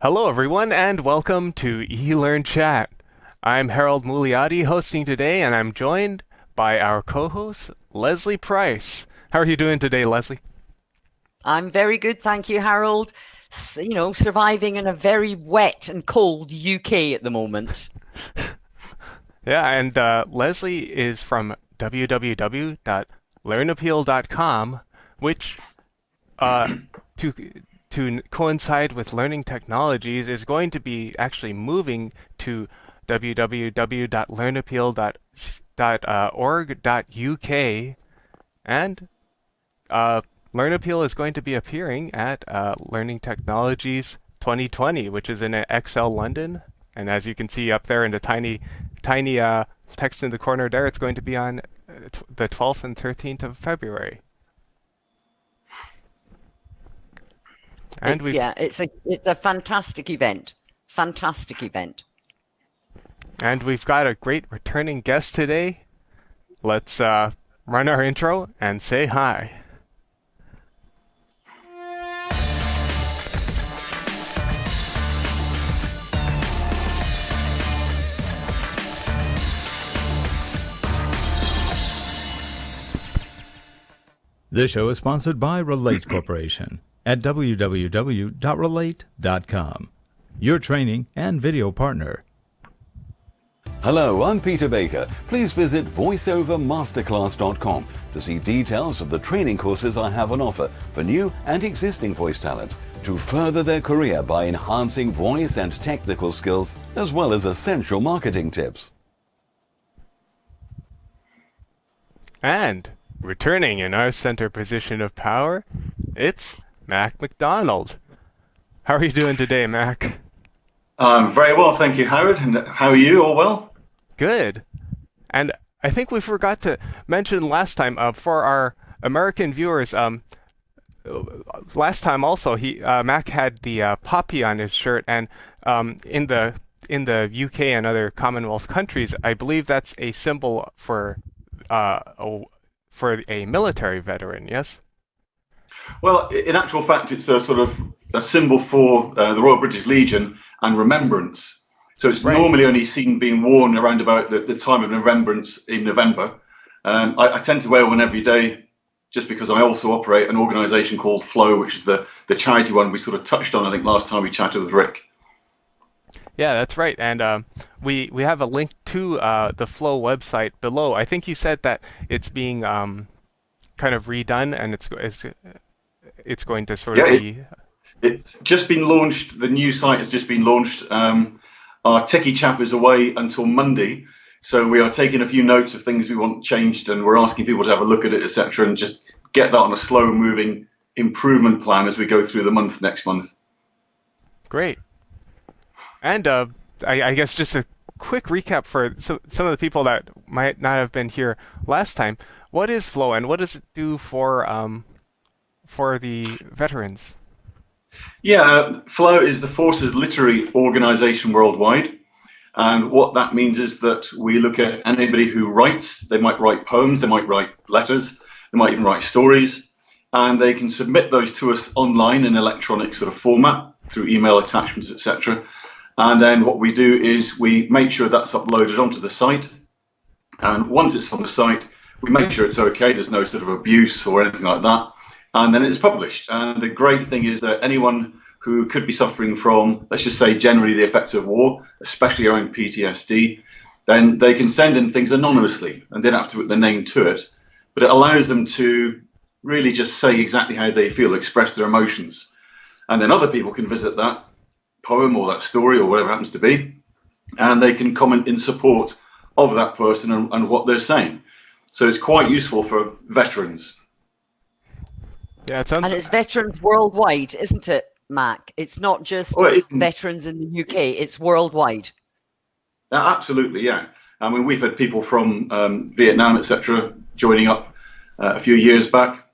Hello, everyone, and welcome to eLearnChat. I'm Harold Muliati hosting today, and I'm joined by our co-host, Leslie Price. How are you doing today, Leslie? I'm very good, thank you, Harold. Surviving in a very wet and cold UK at the moment. Yeah, and Leslie is from www.learnappeal.com, which, uh, to coincide with learning technologies, is going to be actually moving to www.learnappeal.org.uk, and Learn Appeal is going to be appearing at Learning Technologies 2020, which is in Excel London. And as you can see up there in the tiny text in the corner there, it's going to be on the 12th and 13th of February. And It's a fantastic event. Fantastic event. And we've got a great returning guest today. Let's run our intro and say hi. This show is sponsored by Relate Corporation at www.relate.com, your training and video partner. Hello, I'm Peter Baker. Please visit voiceovermasterclass.com to see details of the training courses I have on offer for new and existing voice talents to further their career by enhancing voice and technical skills, as well as essential marketing tips. And returning in our center position of power, it's Mac Macdonald. How are you doing today, Mac? Very well, thank you, Howard. And how are you? All well? Good. And I think we forgot to mention last time for our American viewers. Last time also, Mac had the poppy on his shirt, and in the UK and other Commonwealth countries, I believe that's a symbol for a military veteran, yes? Well, in actual fact, it's a sort of a symbol for the Royal British Legion and remembrance. So it's Right. normally only seen being worn around about the time of remembrance in November. I tend to wear one every day just because I also operate an organisation called Flow, which is the charity one we sort of touched on, I think, last time we chatted with Rick. Yeah, that's right. And we have a link to the Flow website below. I think you said that it's being kind of redone, and it's going to sort of be. It's just been launched. The new site has just been launched. Our techie chap is away until Monday, so we are taking a few notes of things we want changed, and we're asking people to have a look at it, etc., and just get that on a slow-moving improvement plan as we go through the month next month. Great. And I guess just a quick recap for some of the people that might not have been here last time. What is Flow, and what does it do for the veterans? Yeah, Flow is the Forces Literary Organisation worldwide. And what that means is that we look at anybody who writes. They might write poems, they might write letters, they might even write stories. And they can submit those to us online in electronic sort of format through email attachments, etc. And then what we do is we make sure that's uploaded onto the site. And once it's on the site, we make sure it's okay, there's no sort of abuse or anything like that. And then it's published. And the great thing is that anyone who could be suffering from, let's just say, generally the effects of war, especially around PTSD, then they can send in things anonymously and they don't have to put their name to it. But it allows them to really just say exactly how they feel, express their emotions. And then other people can visit that poem or that story or whatever it happens to be, and they can comment in support of that person and what they're saying. So it's quite useful for veterans. Yeah, it sounds. And it's veterans worldwide, isn't it, Mac? It's not just veterans in the UK, it's worldwide. Absolutely, yeah. I mean, we've had people from Vietnam, etc., joining up a few years back.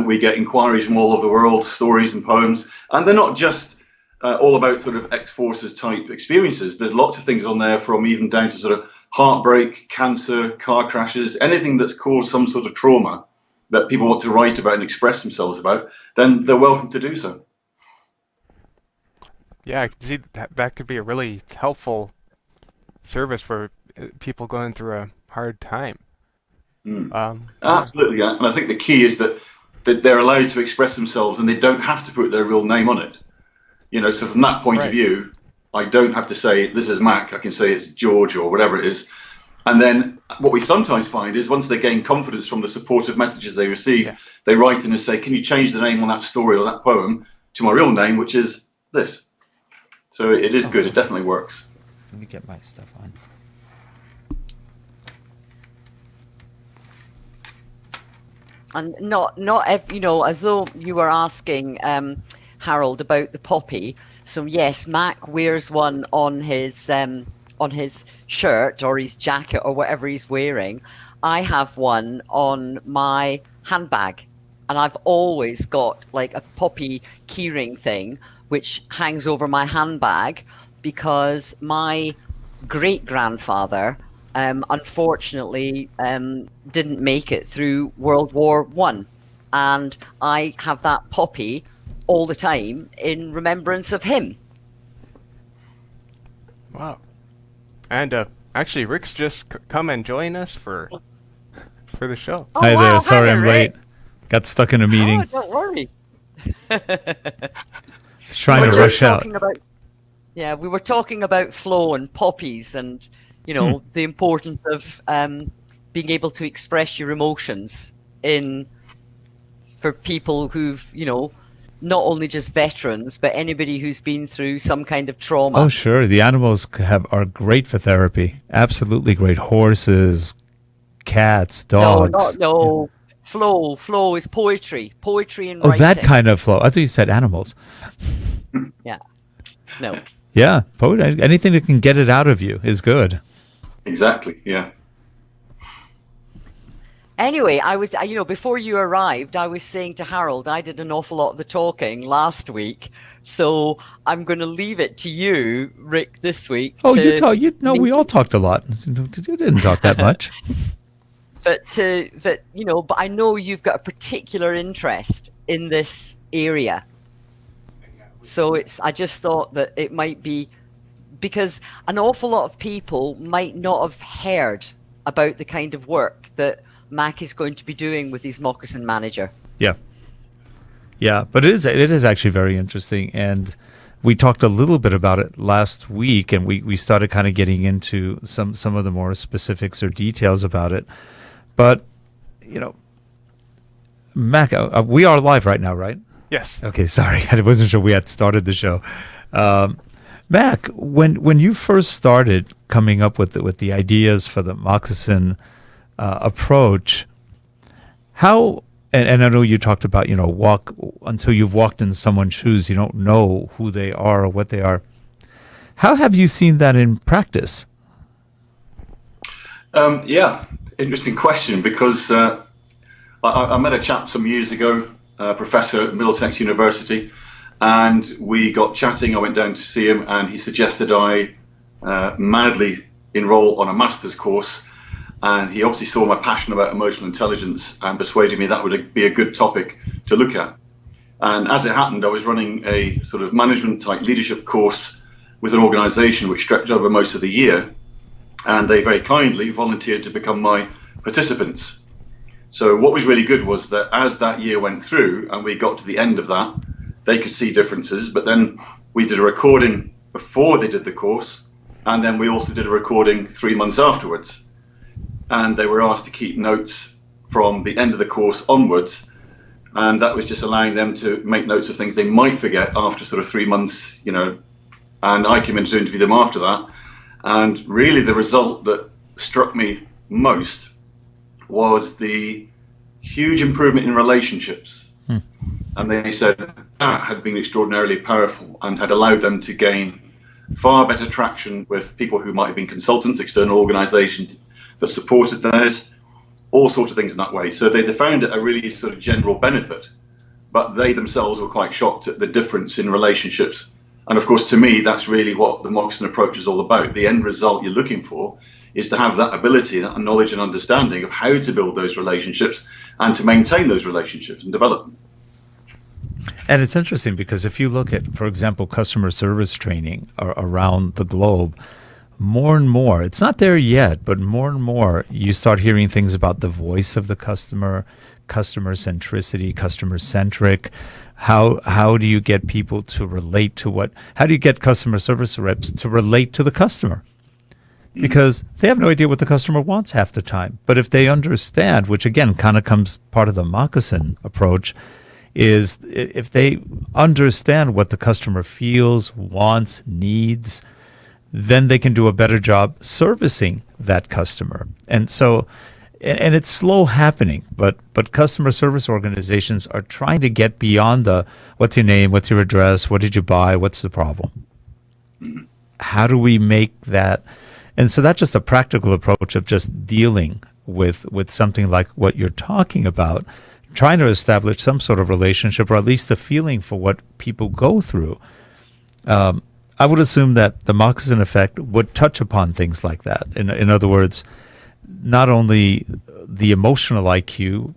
We get inquiries from all over the world, stories and poems, and they're not just all about sort of ex-forces type experiences. There's lots of things on there, from even down to sort of heartbreak, cancer, car crashes, anything that's caused some sort of trauma that people want to write about and express themselves about, then they're welcome to do so. Yeah, I can see that could be a really helpful service for people going through a hard time. Yeah. Absolutely, yeah. And I think the key is that they're allowed to express themselves and they don't have to put their real name on it. So from that point of view, I don't have to say this is Mac. I can say it's George or whatever it is. And then what we sometimes find is once they gain confidence from the supportive messages they receive, they write in and say, can you change the name on that story or that poem to my real name, which is this. So it is good. It definitely works. Let me get my stuff on. And as though you were asking Harold about the poppy. So yes, Mac wears one on his shirt or his jacket or whatever he's wearing. I have one on my handbag, and I've always got like a poppy keyring thing which hangs over my handbag because my great-grandfather unfortunately didn't make it through World War I, and I have that poppy all the time in remembrance of him. Wow. And actually, Rick's just come and join us for the show. Oh, Hi wow. there. Sorry Hi, I'm Rick. late. Got stuck in a meeting. Oh, don't worry. Just trying to rush out. We were talking about flow and poppies and, the importance of being able to express your emotions for people who've, not only just veterans, but anybody who's been through some kind of trauma. Oh, sure. The animals are great for therapy. Absolutely great. Horses, cats, dogs. No. Flow is poetry. Poetry and Oh, writing. that kind of flow. I thought you said animals. Yeah. No. Yeah. Anything that can get it out of you is good. Exactly, yeah. Anyway, I was, before you arrived, I was saying to Harold, I did an awful lot of the talking last week, so I'm going to leave it to you, Rick, this week. Oh, we all talked a lot. You didn't talk that much. But I know you've got a particular interest in this area. So I just thought that it might be, because an awful lot of people might not have heard about the kind of work that Mac is going to be doing with his Moccasin Manager. Yeah, but it is actually very interesting, and we talked a little bit about it last week, and we started kind of getting into some of the more specifics or details about it. But Mac, we are live right now, right? Yes. Okay, sorry, I wasn't sure we had started the show. Mac, when you first started coming up with the ideas for the Moccasin approach, how, and I know you talked about, walk until you've walked in someone's shoes, you don't know who they are or what they are. How have you seen that in practice? Interesting question, because I met a chap some years ago, a professor at Middlesex University, and we got chatting. I went down to see him, and he suggested I madly enroll on a master's course. And he obviously saw my passion about emotional intelligence and persuaded me that would be a good topic to look at. And as it happened, I was running a sort of management type leadership course with an organization which stretched over most of the year. And they very kindly volunteered to become my participants. So what was really good was that as that year went through and we got to the end of that, they could see differences. But then we did a recording before they did the course. And then we also did a recording 3 months afterwards. And they were asked to keep notes from the end of the course onwards. And that was just allowing them to make notes of things they might forget after sort of 3 months, and I came in to interview them after that. And really the result that struck me most was the huge improvement in relationships. And they said that had been extraordinarily powerful and had allowed them to gain far better traction with people who might have been consultants, external organizations that supported theirs, all sorts of things in that way. So they found it a really sort of general benefit, but they themselves were quite shocked at the difference in relationships. And of course, to me, that's really what the Moccasin approach is all about. The end result you're looking for is to have that ability, that knowledge and understanding of how to build those relationships and to maintain those relationships and develop them. And it's interesting because if you look at, for example, customer service training around the globe, more and more, it's not there yet, but more and more you start hearing things about the voice of the customer, customer centricity, customer centric. How do you get people to relate to how do you get customer service reps to relate to the customer? Because they have no idea what the customer wants half the time. But if they understand, which again kind of comes part of the Moccasin approach, is if they understand what the customer feels, wants, needs, then they can do a better job servicing that customer. And so, and it's slow happening, but customer service organizations are trying to get beyond the what's your name, what's your address, what did you buy, what's the problem? How do we make that? And so that's just a practical approach of just dealing with something like what you're talking about, trying to establish some sort of relationship or at least a feeling for what people go through. I would assume that the Moccasin effect would touch upon things like that. In other words, not only the emotional IQ,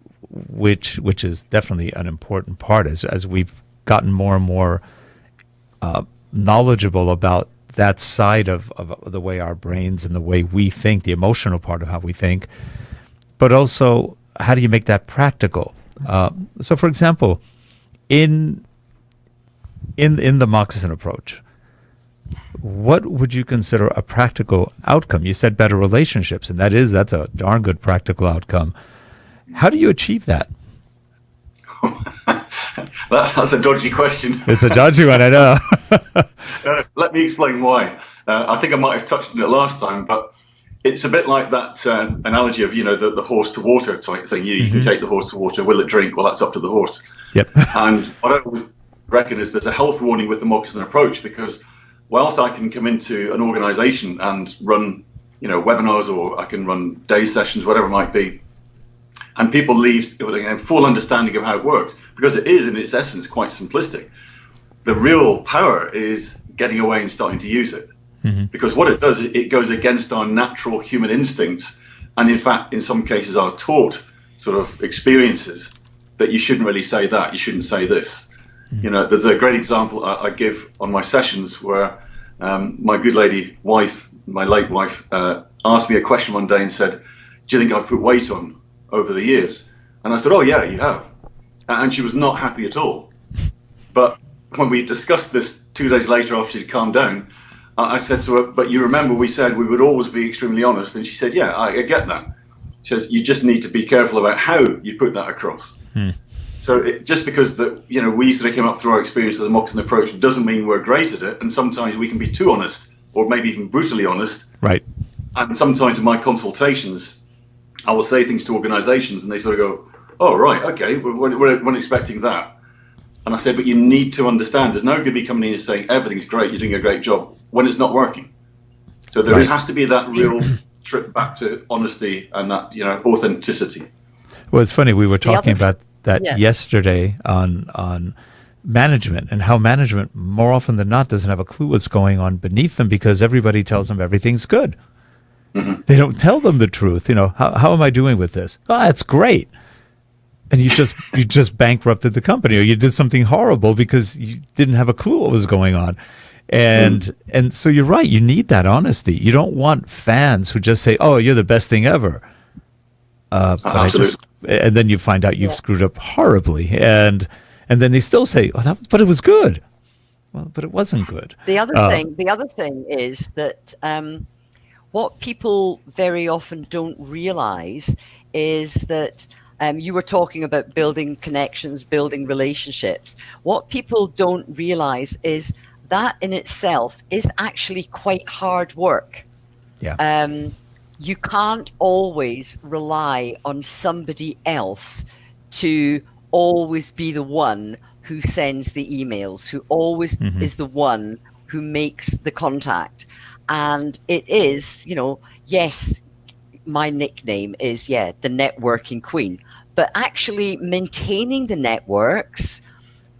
which is definitely an important part as we've gotten more and more knowledgeable about that side of the way our brains and the way we think, the emotional part of how we think, but also how do you make that practical? So, for example, in the Moccasin approach, what would you consider a practical outcome? You said better relationships, and that's a darn good practical outcome. How do you achieve that? That's a dodgy question. It's a dodgy one, I know. Let me explain why. I think I might have touched on it last time, but it's a bit like that analogy of, the horse to water type thing. You can take the horse to water, will it drink? Well, that's up to the horse. Yep. And what I always reckon is there's a health warning with the Moccasin approach, because whilst I can come into an organization and run, webinars, or I can run day sessions, whatever it might be, and people leave with a full understanding of how it works, because it is in its essence quite simplistic. The real power is getting away and starting to use it. Because what it does, it goes against our natural human instincts, and in fact, in some cases, our taught sort of experiences that you shouldn't really say that, you shouldn't say this. There's a great example I give on my sessions where my good lady wife, my late wife, asked me a question one day and said, "Do you think I've put weight on over the years?" And I said, "Oh yeah, you have." And she was not happy at all. But when we discussed this 2 days later after she'd calmed down, I said to her, "But you remember we said we would always be extremely honest?" And she said, "Yeah, I get that." She says, "You just need to be careful about how you put that across." So just because we sort of came up through our experience of the Moccasin approach doesn't mean we're great at it. And sometimes we can be too honest, or maybe even brutally honest. Right. And sometimes in my consultations, I will say things to organizations and they sort of go, "Oh, right, okay, we weren't expecting that." And I said, "But you need to understand, there's no good me coming in and saying everything's great, you're doing a great job, when it's not working." So there has to be that real trip back to honesty and that, authenticity. Well, it's funny, we were talking about that yesterday on management, and how management more often than not doesn't have a clue what's going on beneath them because everybody tells them everything's good. They don't tell them the truth. How am I doing with this? Oh, it's great. And you just bankrupted the company, or you did something horrible because you didn't have a clue what was going on. And so you're right. You need that honesty. You don't want fans who just say, "Oh, you're the best thing ever." And then you find out you've screwed up horribly, and then they still say, "Oh, but it was good." Well, but it wasn't good. The other thing is that what people very often don't realize is that you were talking about building connections, building relationships. What people don't realize is that in itself is actually quite hard work. Yeah. You can't always rely on somebody else to always be the one who sends the emails, who always is the one who makes the contact. And it is, yes, my nickname is, the networking queen. But actually maintaining the networks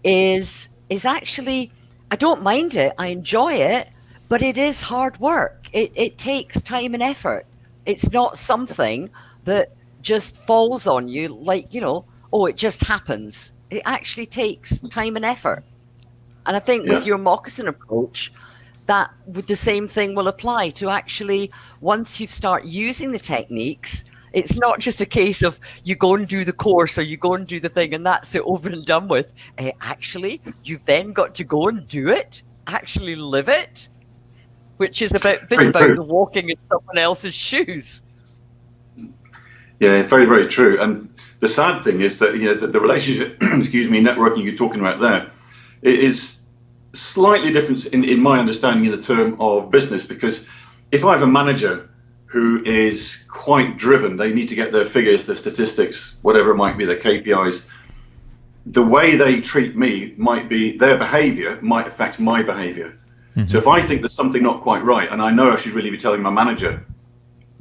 is actually, I don't mind it. I enjoy it, but it is hard work. It takes time and effort. It's not something that just falls on you like, it just happens. It actually takes time and effort. And I think with your Moccasin approach, that with the same thing will apply to actually, once you start using the techniques, it's not just a case of you go and do the course or you go and do the thing and that's it, over and done with. Actually, you've then got to go and do it, actually live it, which is about the walking in someone else's shoes. Yeah, very, very true. And the sad thing is that, you know, the relationship, networking you're talking about there, it is slightly different in my understanding in the term of business, because if I have a manager who is quite driven, they need to get their figures, their statistics, whatever it might be, their KPIs, the way they treat me might be, their behavior might affect my behavior. Mm-hmm. So if I think there's something not quite right, and I know I should really be telling my manager,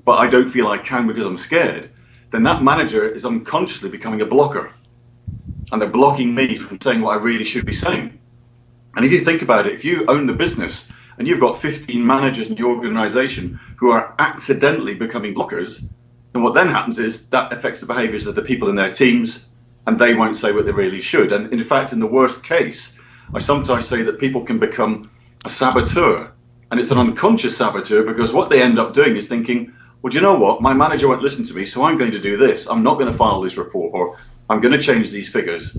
but I don't feel I can because I'm scared, then that manager is unconsciously becoming a blocker. And they're blocking me from saying what I really should be saying. And if you think about it, if you own the business and you've got 15 managers in your organization who are accidentally becoming blockers, then what then happens is that affects the behaviors of the people in their teams, and they won't say what they really should. And in fact, in the worst case, I sometimes say that people can become a saboteur. And it's an unconscious saboteur, because what they end up doing is thinking, well, do you know what? My manager won't listen to me, so I'm going to do this. I'm not going to file this report, or I'm going to change these figures.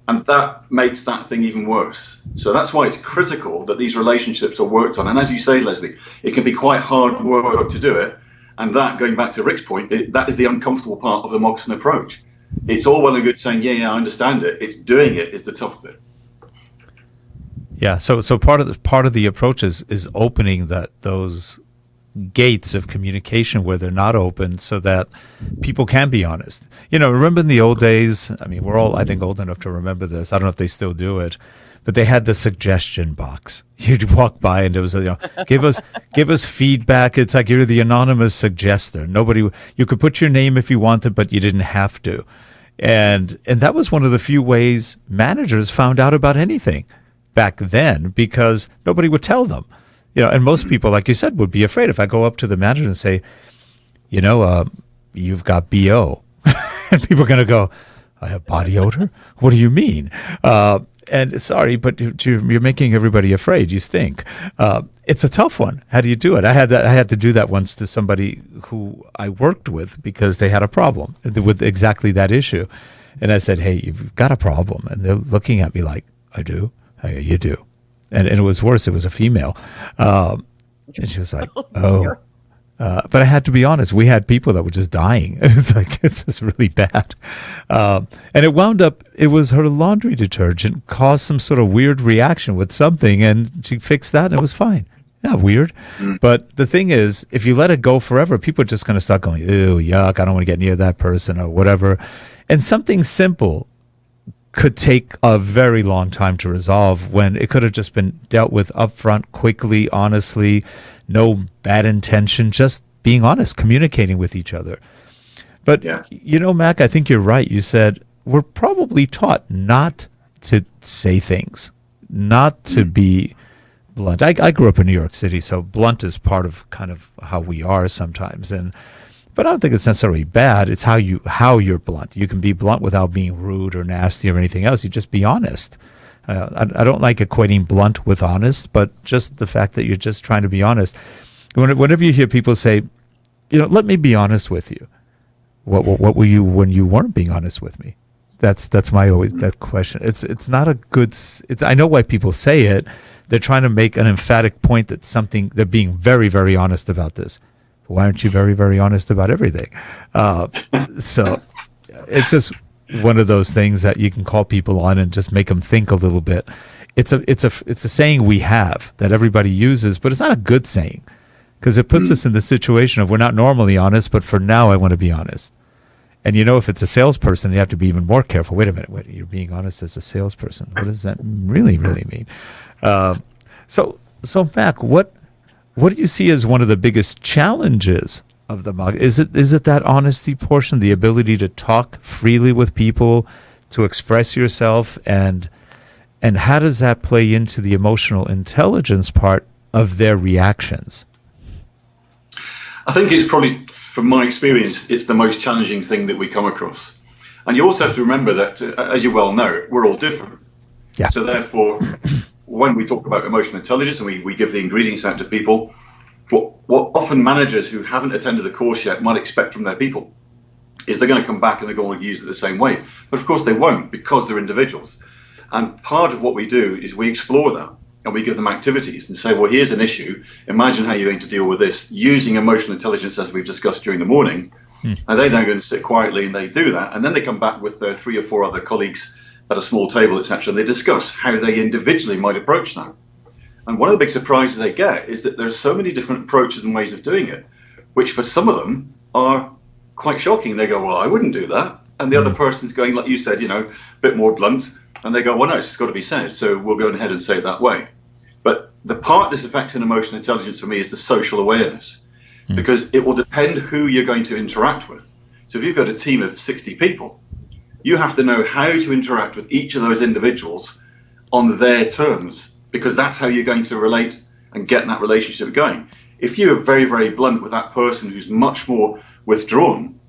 And that makes that thing even worse. So that's why it's critical that these relationships are worked on. And as you say, Leslie, it can be quite hard work to do it. And that, going back to Rick's point, that is the uncomfortable part of the Moccasin approach. It's all well and good saying, yeah, I understand it. It's doing it is the tough bit. Yeah. So part of the approach is opening those gates of communication where they're not open, so that people can be honest. You know, remember in the old days, I mean, we're all, I think, old enough to remember this. I don't know if they still do it, but they had the suggestion box. You'd walk by and it was, give us feedback. It's like you're the anonymous suggester. You could put your name if you wanted, but you didn't have to. And that was one of the few ways managers found out about anything back then, because nobody would tell them. You know, and most people, like you said, would be afraid. If I go up to the manager and say, you've got BO, and people are going to go, I have body odor? What do you mean? And sorry, but you're making everybody afraid. You stink. It's a tough one. How do you do it? I had to do that once to somebody who I worked with, because they had a problem with exactly that issue. And I said, hey, you've got a problem. And they're looking at me like, I do? You do. And it was worse. It was a female. And she was like, oh. But I had to be honest. We had people that were just dying. It was like, it's just really bad. And it wound up, it was her laundry detergent caused some sort of weird reaction with something, and she fixed that and it was fine. Not weird. But the thing is, if you let it go forever, people are just going to start going, ew, yuck, I don't want to get near that person or whatever. And something simple could take a very long time to resolve, when it could have just been dealt with upfront, quickly, honestly, no bad intention, just being honest, communicating with each other. But, Mac, I think you're right. You said we're probably taught not to say things, not to be blunt. I grew up in New York City, so blunt is part of kind of how we are sometimes. But I don't think it's necessarily bad. It's how you're blunt. You can be blunt without being rude or nasty or anything else. You just be honest. I don't like equating blunt with honest, but just the fact that you're just trying to be honest. Whenever you hear people say, let me be honest with you. What were you when you weren't being honest with me? That's my always that question. It's not a good. I know why people say it. They're trying to make an emphatic point that they're being very, very honest about this. Why aren't you very, very honest about everything? So it's just one of those things that you can call people on and just make them think a little bit. It's a saying we have that everybody uses, but it's not a good saying, because it puts us in the situation of we're not normally honest, but for now I want to be honest. And if it's a salesperson, you have to be even more careful. Wait a minute, you're being honest as a salesperson. What does that really, really mean? So Mac, what do you see as one of the biggest challenges of the Mock? Is it that honesty portion, the ability to talk freely with people, to express yourself, and how does that play into the emotional intelligence part of their reactions? I think it's probably, from my experience, it's the most challenging thing that we come across. And you also have to remember that, as you well know, we're all different. Yeah. So therefore, when we talk about emotional intelligence and we give the ingredients out to people, what often managers who haven't attended the course yet might expect from their people is they're going to come back and they're going to use it the same way. But of course they won't, because they're individuals. And part of what we do is we explore that and we give them activities and say, well, here's an issue. Imagine how you're going to deal with this using emotional intelligence, as we've discussed during the morning. And they're then going to sit quietly and they do that. And then they come back with their 3 or 4 other colleagues at a small table, etc. And they discuss how they individually might approach that. And one of the big surprises they get is that there's so many different approaches and ways of doing it, which for some of them are quite shocking. They go, well, I wouldn't do that. And the other person's going, like you said, a bit more blunt. And they go, well, no, it's got to be said. So we'll go ahead and say it that way. But the part this affects in emotional intelligence for me is the social awareness, because it will depend who you're going to interact with. So if you've got a team of 60 people, you have to know how to interact with each of those individuals on their terms, because that's how you're going to relate and get that relationship going. If you're very, very blunt with that person who's much more withdrawn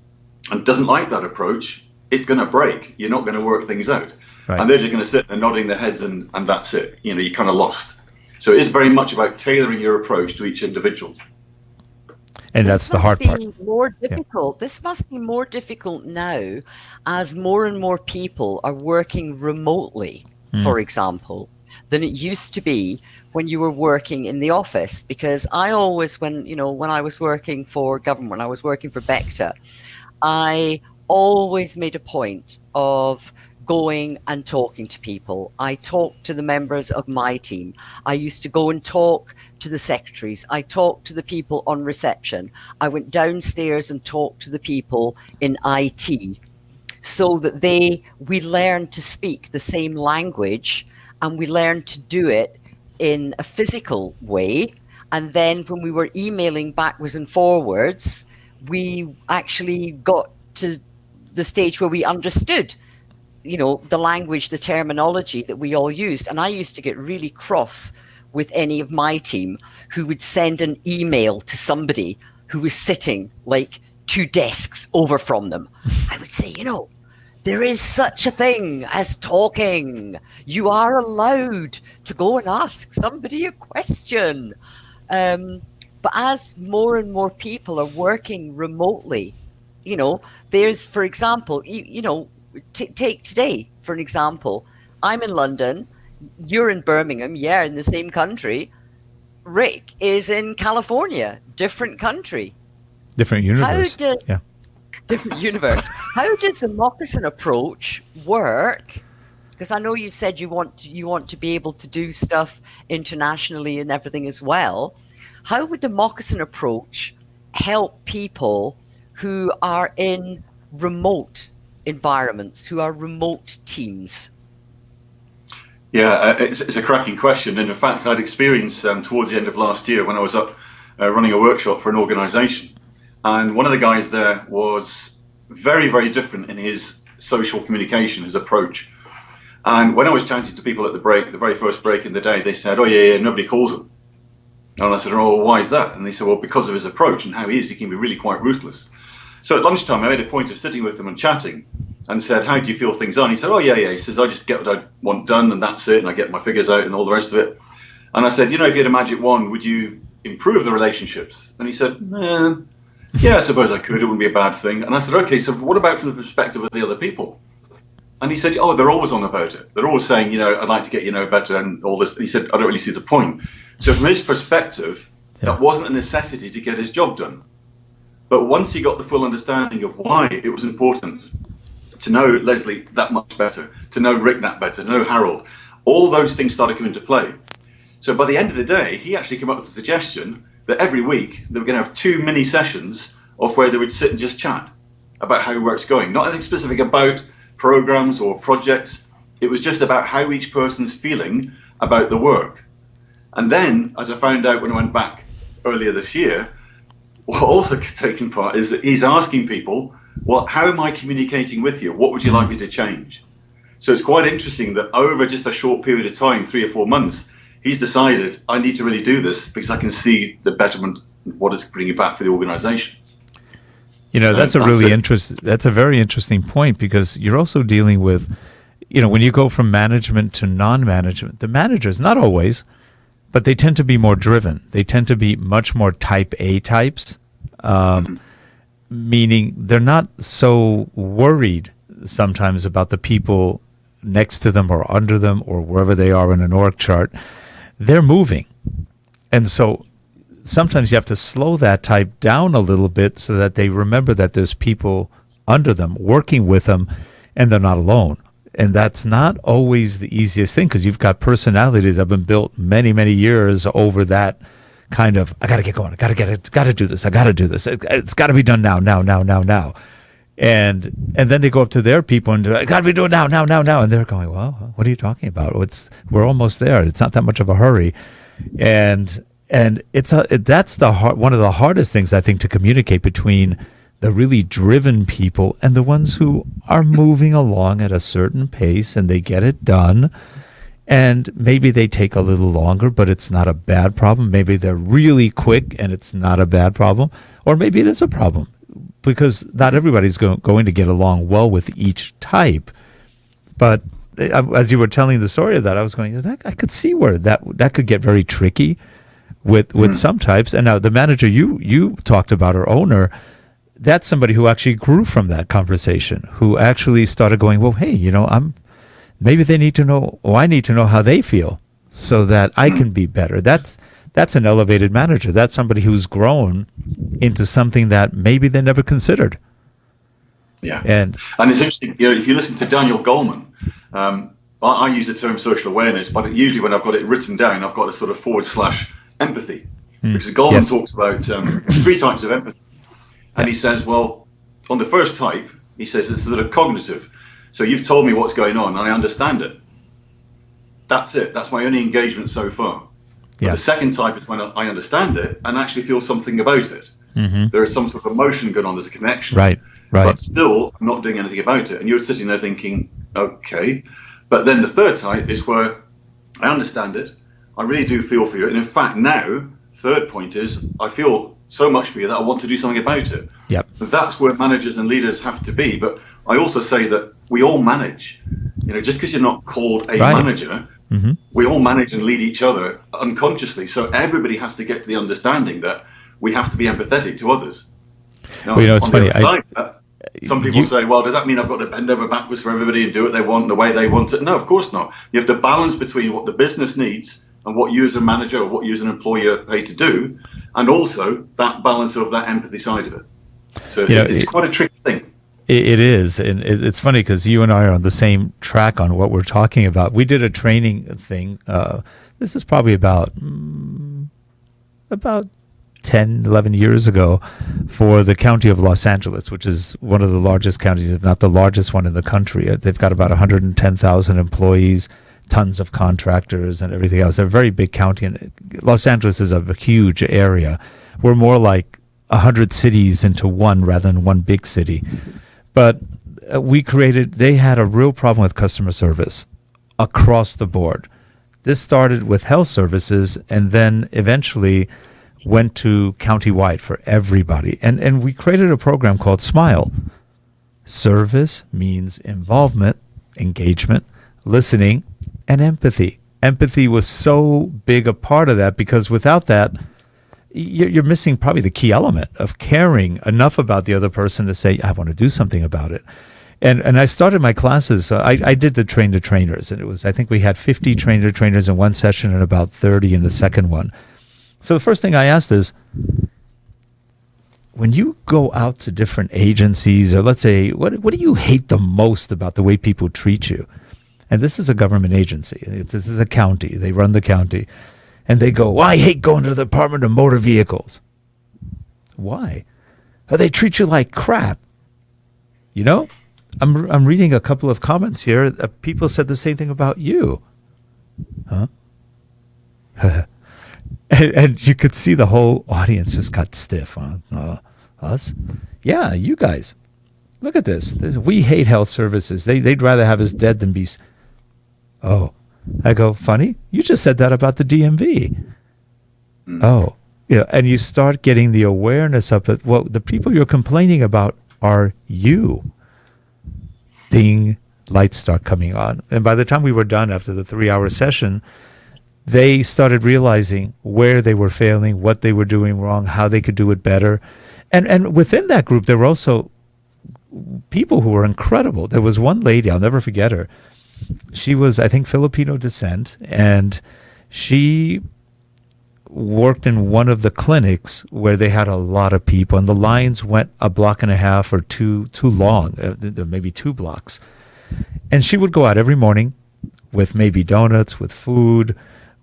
and doesn't like that approach, it's going to break. You're not going to work things out. Right. And they're just going to sit there nodding their heads and that's it. You're kind of lost. So it's very much about tailoring your approach to each individual. And that's the hard part. More difficult. Yeah. This must be more difficult now as more and more people are working remotely, for example, than it used to be when you were working in the office. Because I always, when I was working for government, when I was working for BECTA, I always made a point of going and talking to people. I talked to the members of my team. I used to go and talk to the secretaries. I talked to the people on reception. I went downstairs and talked to the people in IT, so that we learned to speak the same language and we learned to do it in a physical way. And then when we were emailing backwards and forwards, we actually got to the stage where we understood the language, the terminology that we all used. And I used to get really cross with any of my team who would send an email to somebody who was sitting like 2 desks over from them. I would say, there is such a thing as talking. You are allowed to go and ask somebody a question. But as more and more people are working remotely, there's, for example, take today, for an example. I'm in London, you're in Birmingham, in the same country. Rick is in California, different country. Different universe. Different universe. How does the Moccasin approach work? Because I know you said you want to be able to do stuff internationally and everything as well. How would the Moccasin approach help people who are in remote environments, who are remote teams? Yeah, it's a cracking question. And in fact, I'd experienced towards the end of last year when I was up running a workshop for an organization. And one of the guys there was very, very different in his social communication, his approach. And when I was chatting to people at the very first break in the day, they said, oh, yeah, nobody calls him. And I said, oh, why is that? And they said, well, because of his approach and how he can be really quite ruthless. So at lunchtime, I made a point of sitting with them and chatting and said, how do you feel things are? And he said, oh, yeah. He says, I just get what I want done and that's it. And I get my figures out and all the rest of it. And I said, if you had a magic wand, would you improve the relationships? And he said, yeah, I suppose I could. It wouldn't be a bad thing. And I said, okay, so what about from the perspective of the other people? And he said, oh, they're always on about it. They're always saying, I'd like to get better and all this. He said, I don't really see the point. So from his perspective, that wasn't a necessity to get his job done. But once he got the full understanding of why it was important to know Leslie that much better, to know Rick that better, to know Harold, all those things started coming into play. So by the end of the day, he actually came up with a suggestion that every week they were going to have 2 mini sessions of where they would sit and just chat about how work's going. Not anything specific about programs or projects. It was just about how each person's feeling about the work. And then, as I found out when I went back earlier this year, what also taking part is that he's asking people, well, how am I communicating with you? What would you like me to change? So it's quite interesting that over just a short period of time, 3 or 4 months, he's decided I need to really do this because I can see the betterment of what it's bringing back for the organization. So that's a very interesting point, because you're also dealing with, when you go from management to non-management, the managers, not always, but they tend to be more driven. They tend to be much more type A types, meaning they're not so worried sometimes about the people next to them or under them or wherever they are in an org chart. They're moving. And so sometimes you have to slow that type down a little bit so that they remember that there's people under them working with them and they're not alone. And that's not always the easiest thing, because you've got personalities that have been built many, many years over that kind of, I got to get going, got to do this, it's got to be done now. And then they go up to their people and got to be doing now. And they're going, well, what are you talking about? We're almost there. It's not that much of a hurry. And that's one of the hardest things, I think, to communicate between the really driven people and the ones who are moving along at a certain pace and they get it done. And maybe they take a little longer, but it's not a bad problem. Maybe they're really quick and it's not a bad problem. Or maybe it is a problem, because not everybody's going to get along well with each type. But as you were telling the story of that, I was going, I could see where that could get very tricky with some types. And now the manager you talked about, or owner, that's somebody who actually grew from that conversation, who actually started going, well, hey, maybe they need to know, I need to know how they feel so that I can be better. That's an elevated manager. That's somebody who's grown into something that maybe they never considered. Yeah. And it's interesting, if you listen to Daniel Goleman, I use the term social awareness, but usually when I've got it written down, I've got a sort of / empathy, because Goleman talks about 3 types of empathy. And he says, well, on the first type, he says it's sort of cognitive. So you've told me what's going on and I understand it. That's it. That's my only engagement so far. Yeah. The second type is when I understand it and actually feel something about it. Mm-hmm. There is some sort of emotion going on, there's a connection. Right. But still, I'm not doing anything about it. And you're sitting there thinking, okay. But then the third type is where I understand it. I really do feel for you. And in fact, now, third point is I feel so much for you that I want to do something about it. Yep. That's where managers and leaders have to be. But I also say that we all manage. Just because you're not called a manager, we all manage and lead each other unconsciously. So everybody has to get to the understanding that we have to be empathetic to others. Now, it's funny. Some people say, well, does that mean I've got to bend over backwards for everybody and do what they want the way they want it? No, of course not. You have to balance between what the business needs and what you as a manager or what you as an employee are paid to do, and also that balance of that empathy side of it. So it's quite a tricky thing. It is, and it's funny because you and I are on the same track on what we're talking about. We did a training thing. This is probably about 10, 11 years ago for the county of Los Angeles, which is one of the largest counties, if not the largest one in the country. They've got about 110,000 employees, tons of contractors and everything else. They're a very big county, and Los Angeles is a huge area. We're more like 100 cities into one rather than one big city. But they had a real problem with customer service across the board. This started with health services and then eventually went to countywide for everybody. And we created a program called SMILE. Service means involvement, engagement, listening, and empathy. Empathy was so big a part of that, because without that, you're missing probably the key element of caring enough about the other person to say, I want to do something about it. And I started my classes. I did the train to trainers, and I think we had 50 train to trainers in one session and about 30 in the second one. So the first thing I asked is, when you go out to different agencies, or let's say, what do you hate the most about the way people treat you? And this is a government agency. This is a county. They run the county. And they go, well, I hate going to the Department of Motor Vehicles. Why? They treat you like crap. I'm reading a couple of comments here. People said the same thing about you. Huh? and you could see the whole audience just got stiff. Us? Yeah, you guys. Look at this. We hate health services. They'd rather have us dead than be... Oh. I go, funny? You just said that about the DMV. Oh. and you start getting the awareness of it. Well, the people you're complaining about are you. Ding, lights start coming on. And by the time we were done after the 3-hour session, they started realizing where they were failing, what they were doing wrong, how they could do it better. And within that group, there were also people who were incredible. There was one lady, I'll never forget her. She was, I think, Filipino descent, and she worked in one of the clinics where they had a lot of people, and the lines went a block and a half or too long, maybe 2 blocks. And she would go out every morning with maybe donuts, with food,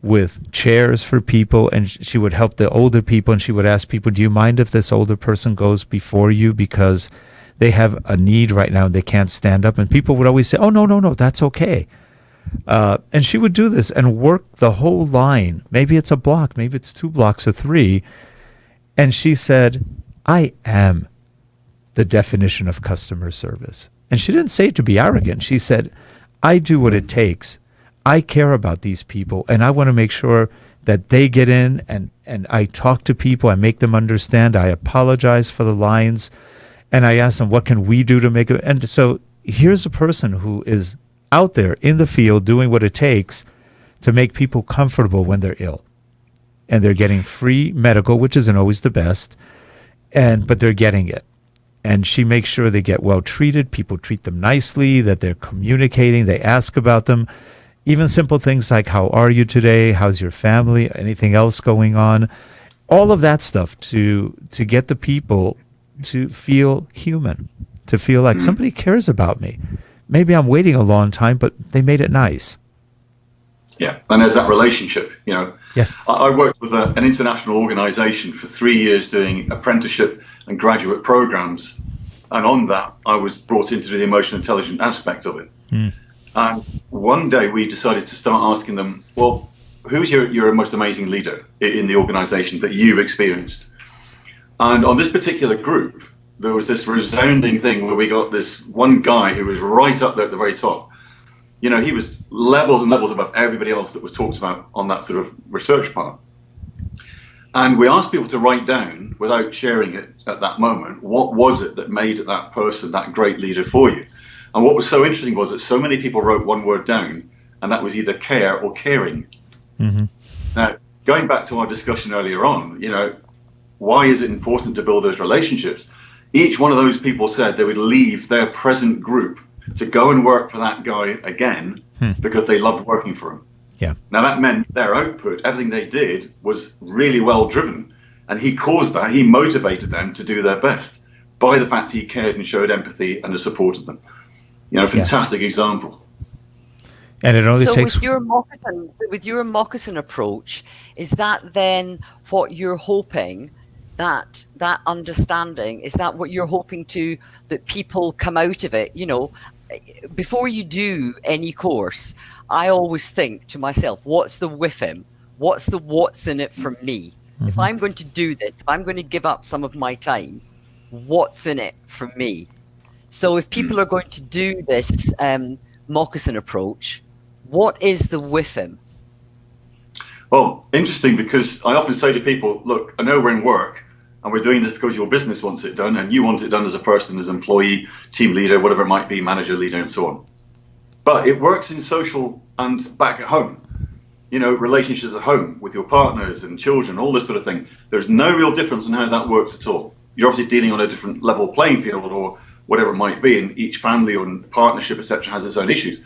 with chairs for people, and she would help the older people, and she would ask people, do you mind if this older person goes before you because they have a need right now and they can't stand up? And people would always say, oh, no, that's okay. And she would do this and work the whole line. Maybe it's a block, maybe it's 2 blocks or 3. And she said, I am the definition of customer service. And she didn't say it to be arrogant. She said, I do what it takes. I care about these people, and I want to make sure that they get in, and I talk to people. I make them understand. I apologize for the lines, and I ask them, what can we do to make it? And so here's a person who is out there in the field doing what it takes to make people comfortable when they're ill. And they're getting free medical, which isn't always the best, but they're getting it. And she makes sure they get well treated. People treat them nicely, that they're communicating. They ask about them. Even simple things like, how are you today? How's your family? Anything else going on? All of that stuff to get the people to feel human, to feel like somebody cares about me. Maybe I'm waiting a long time, but they made it nice. Yeah, and there's that relationship, Yes. I worked with an international organization for 3 years doing apprenticeship and graduate programs. And on that, I was brought in to do the emotional intelligence aspect of it. And one day we decided to start asking them, well, who's your most amazing leader in the organization that you've experienced? And on this particular group, there was this resounding thing where we got this one guy who was right up there at the very top. He was levels and levels above everybody else that was talked about on that sort of research part. And we asked people to write down, without sharing it at that moment, what was it that made that person that great leader for you? And what was so interesting was that so many people wrote one word down, and that was either care or caring. Mm-hmm. Now, going back to our discussion earlier on, why is it important to build those relationships? Each one of those people said they would leave their present group to go and work for that guy again because they loved working for him. Yeah. Now, that meant their output, everything they did, was really well driven. And he caused that. He motivated them to do their best by the fact he cared and showed empathy and supported them. Fantastic example. And it only takes. With your Moccasin approach, is that then what you're hoping? That understanding, is that what you're hoping that people come out of it? Before you do any course, I always think to myself, what's the with him? What's in it for me? Mm-hmm. If I'm going to do this, if I'm going to give up some of my time, what's in it for me? So if people are going to do this Moccasin approach, what is the with him? Well, interesting, because I often say to people, look, I know we're in work and we're doing this because your business wants it done and you want it done as a person, as employee, team leader, whatever it might be, manager, leader, and so on. But it works in social and back at home. Relationships at home with your partners and children, all this sort of thing. There's no real difference in how that works at all. You're obviously dealing on a different level playing field or whatever it might be, and each family or partnership, etc., has its own issues.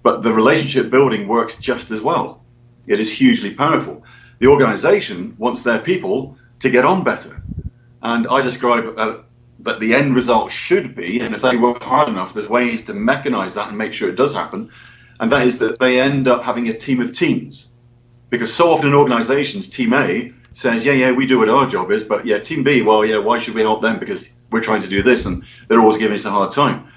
But the relationship building works just as well. It is hugely powerful. The organization wants their people to get on better. And I describe that the end result should be, and if they work hard enough, there's ways to mechanize that and make sure it does happen. And that is that they end up having a team of teams. Because so often in organizations, team A says, yeah, we do what our job is, but team B, why should we help them? Because we're trying to do this, and they're always giving us a hard time.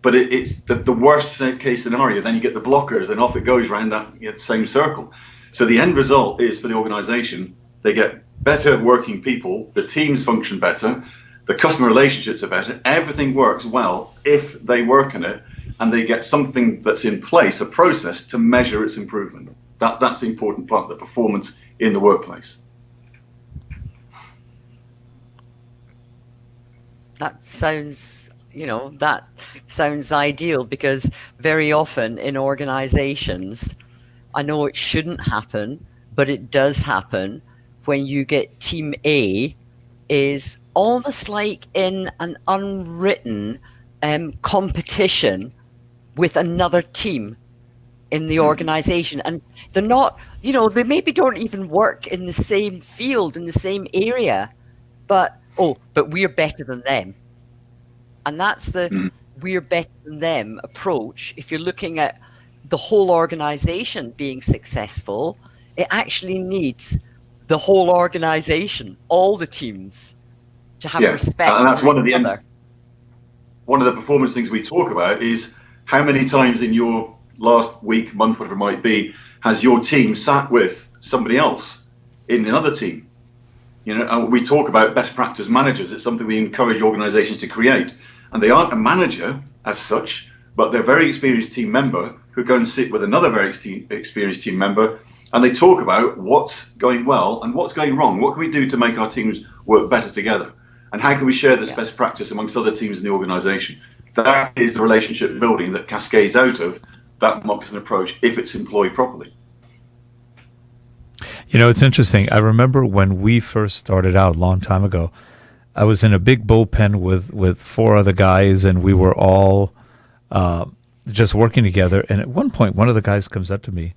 But it's the worst case scenario. Then you get the blockers, and off it goes around that same circle. So the end result is, for the organization, they get better working people, the teams function better, the customer relationships are better, everything works well if they work on it, and they get something that's in place, a process to measure its improvement. That's the important part, the performance in the workplace. That sounds, that sounds ideal, because very often in organizations, I know it shouldn't happen, but it does happen when you get team A is almost like in an unwritten competition with another team in the organization. And they're not, they maybe don't even work in the same field, in the same area, but we're better than them. And that's the we're better than them approach. If you're looking at the whole organization being successful, it actually needs the whole organization, all the teams, to have respect and that's for one of each the other. one of the performance things we talk about is how many times in your last week, month, whatever it might be, has your team sat with somebody else in another team. And we talk about best practice managers. It's something we encourage organizations to create. And they aren't a manager as such, but they're a very experienced team member who go and sit with another very experienced team member, and they talk about what's going well and what's going wrong. What can we do to make our teams work better together? And how can we share this best practice amongst other teams in the organization? That is the relationship building that cascades out of that Moccasin approach if it's employed properly. It's interesting. I remember when we first started out a long time ago, I was in a big bullpen with 4 other guys, and we were all just working together. And at one point, one of the guys comes up to me,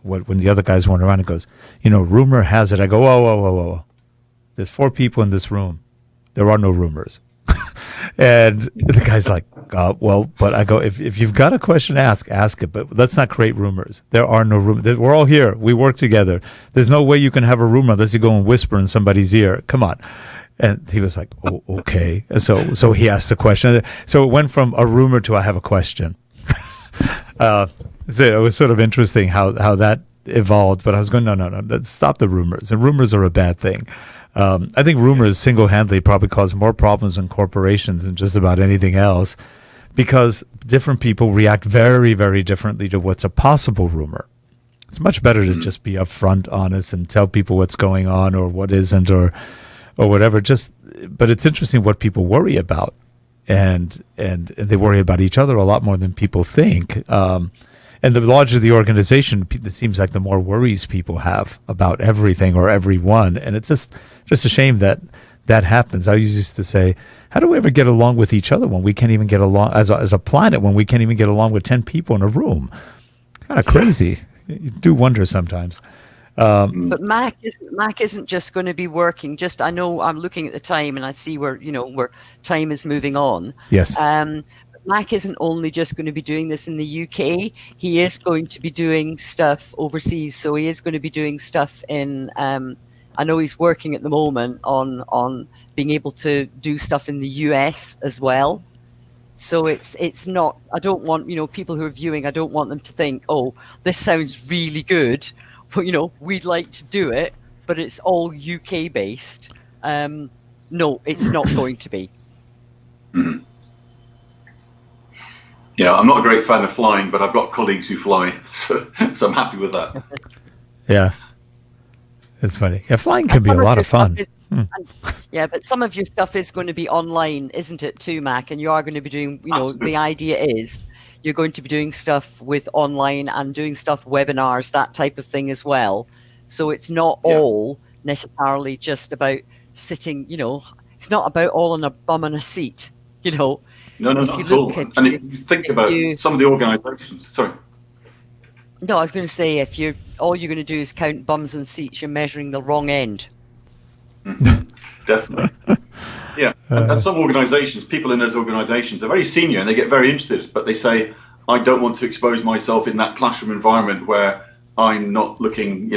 when the other guys weren't around, and goes, rumor has it. I go, whoa. There's 4 people in this room. There are no rumors. And the guy's like, well, but I go, if you've got a question, ask it, but let's not create rumors. There are no rumors. We're all here. We work together. There's no way you can have a rumor unless you go and whisper in somebody's ear. Come on. And he was like, oh, okay. So he asked the question. So it went from a rumor to I have a question. So it was sort of interesting how that evolved, but I was going, no, stop the rumors. And rumors are a bad thing. I think rumors single-handedly probably cause more problems in corporations than just about anything else, because different people react very, very differently to what's a possible rumor. It's much better to just be upfront, honest, and tell people what's going on or what isn't, or whatever. But it's interesting what people worry about, and they worry about each other a lot more than people think. And the larger the organization, it seems like the more worries people have about everything or everyone. And it's just a shame that happens. I used to say, how do we ever get along with each other when we can't even get along as a planet, when we can't even get along with 10 people in a room? It's kind of crazy. You do wonder sometimes. But Mac isn't just going to be working. I know I'm looking at the time and I see where time is moving on. Yes. Mac isn't only just going to be doing this in the UK. He is going to be doing stuff overseas. So he is going to be doing stuff in. I know he's working at the moment on being able to do stuff in the US as well. So it's not. I don't want people who are viewing. I don't want them to think, oh, this sounds really good. We'd like to do it, but it's all UK based. No, it's not going to be. Mm-hmm. Yeah, I'm not a great fan of flying, but I've got colleagues who fly, so I'm happy with that. Yeah, it's funny. Yeah, flying can be a lot of fun. Yeah, but some of your stuff is going to be online, isn't it, too, Mac? And you are going to be doing, Absolutely. The idea is you're going to be doing stuff with online and doing stuff, webinars, that type of thing as well. So it's not all necessarily just about sitting, it's not about all on a bum on a seat, No, not at all. And if you think about some of the organizations, sorry. No, I was going to say, if all you're going to do is count bums and seats, you're measuring the wrong end. Definitely. Yeah. And some organizations, people in those organizations are very senior and they get very interested, but they say, I don't want to expose myself in that classroom environment where I'm not looking,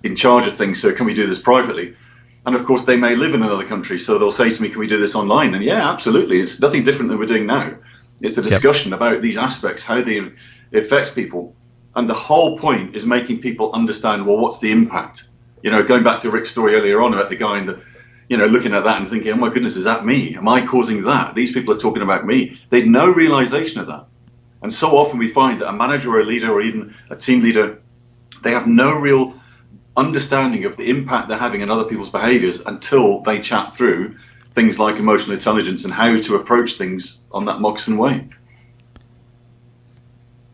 in charge of things. So can we do this privately? And of course, they may live in another country. So they'll say to me, can we do this online? And yeah, absolutely. It's nothing different than we're doing now. It's a discussion about these aspects, how they affect people. And the whole point is making people understand, well, what's the impact? Going back to Rick's story earlier on about the guy looking at that and thinking, oh my goodness, is that me? Am I causing that? These people are talking about me. They had no realization of that. And so often we find that a manager or a leader or even a team leader, they have no real understanding of the impact they're having on other people's behaviors until they chat through things like emotional intelligence and how to approach things on that moccasin way.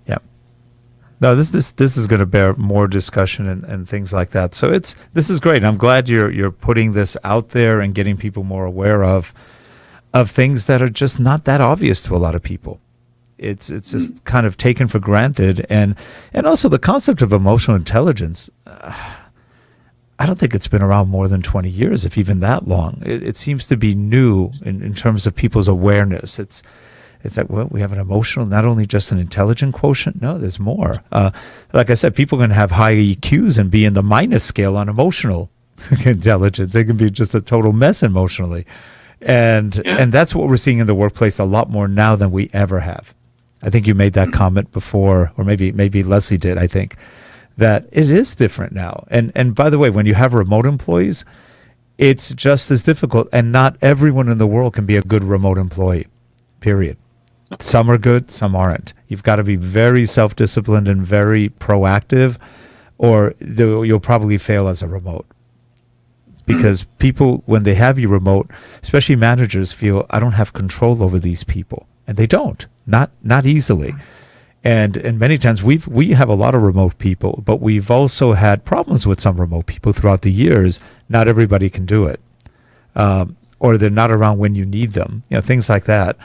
Yeah. No, this is going to bear more discussion and things like that. So this is great. I'm glad you're putting this out there and getting people more aware of things that are just not that obvious to a lot of people. It's just kind of taken for granted, and also the concept of emotional intelligence. I don't think it's been around more than 20 years, if even that long. It seems to be new in terms of people's awareness. It's like, well, we have an emotional, not only just an intelligent quotient. No, there's more. Like I said, people can have high EQs and be in the minus scale on emotional intelligence. They can be just a total mess emotionally. And that's what we're seeing in the workplace a lot more now than we ever have. I think you made that comment before, or maybe Leslie did, I think, that it is different now. And by the way, when you have remote employees, it's just as difficult. And not everyone in the world can be a good remote employee, period. Some are good, some aren't. You've got to be very self-disciplined and very proactive, or you'll probably fail as a remote. Because people, when they have you remote, especially managers, feel, I don't have control over these people. And they don't, not easily. And many times we have a lot of remote people, but we've also had problems with some remote people throughout the years. Not everybody can do it. Or they're not around when you need them, things like that.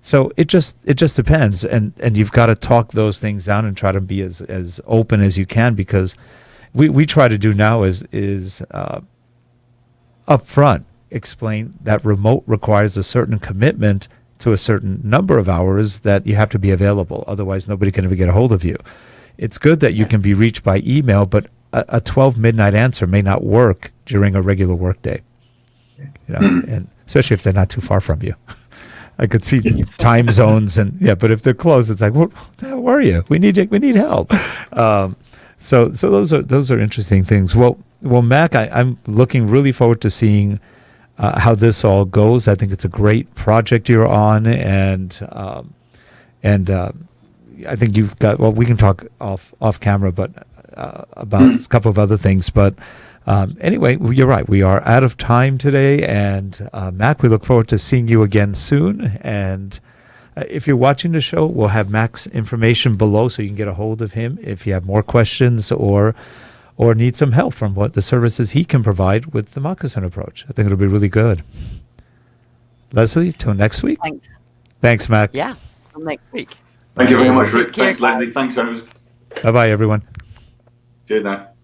So it just depends. And you've got to talk those things down and try to be as open as you can, because we try to do now is up front explain that remote requires a certain commitment to a certain number of hours that you have to be available. Otherwise, nobody can ever get a hold of you. It's good that you can be reached by email, but a 12 midnight answer may not work during a regular workday. And especially if they're not too far from you. I could see time zones but if they're close, it's like, where are you? We need help. So those are interesting things. Well, Mac, I'm looking really forward to seeing how this all goes. I think it's a great project you're on, and I think you've got. Well, we can talk off camera, but about a couple of other things. But anyway, you're right. We are out of time today, and Mac, we look forward to seeing you again soon. And if you're watching the show, we'll have Mac's information below, so you can get a hold of him if you have more questions or need some help from what the services he can provide with the Moccasin Approach. I think it'll be really good. Leslie, till next week. Thanks, Mac. Yeah, till next week. Thank you very much, Rick. Thanks, Leslie. Thanks, Owens. Bye-bye, everyone. Cheers now.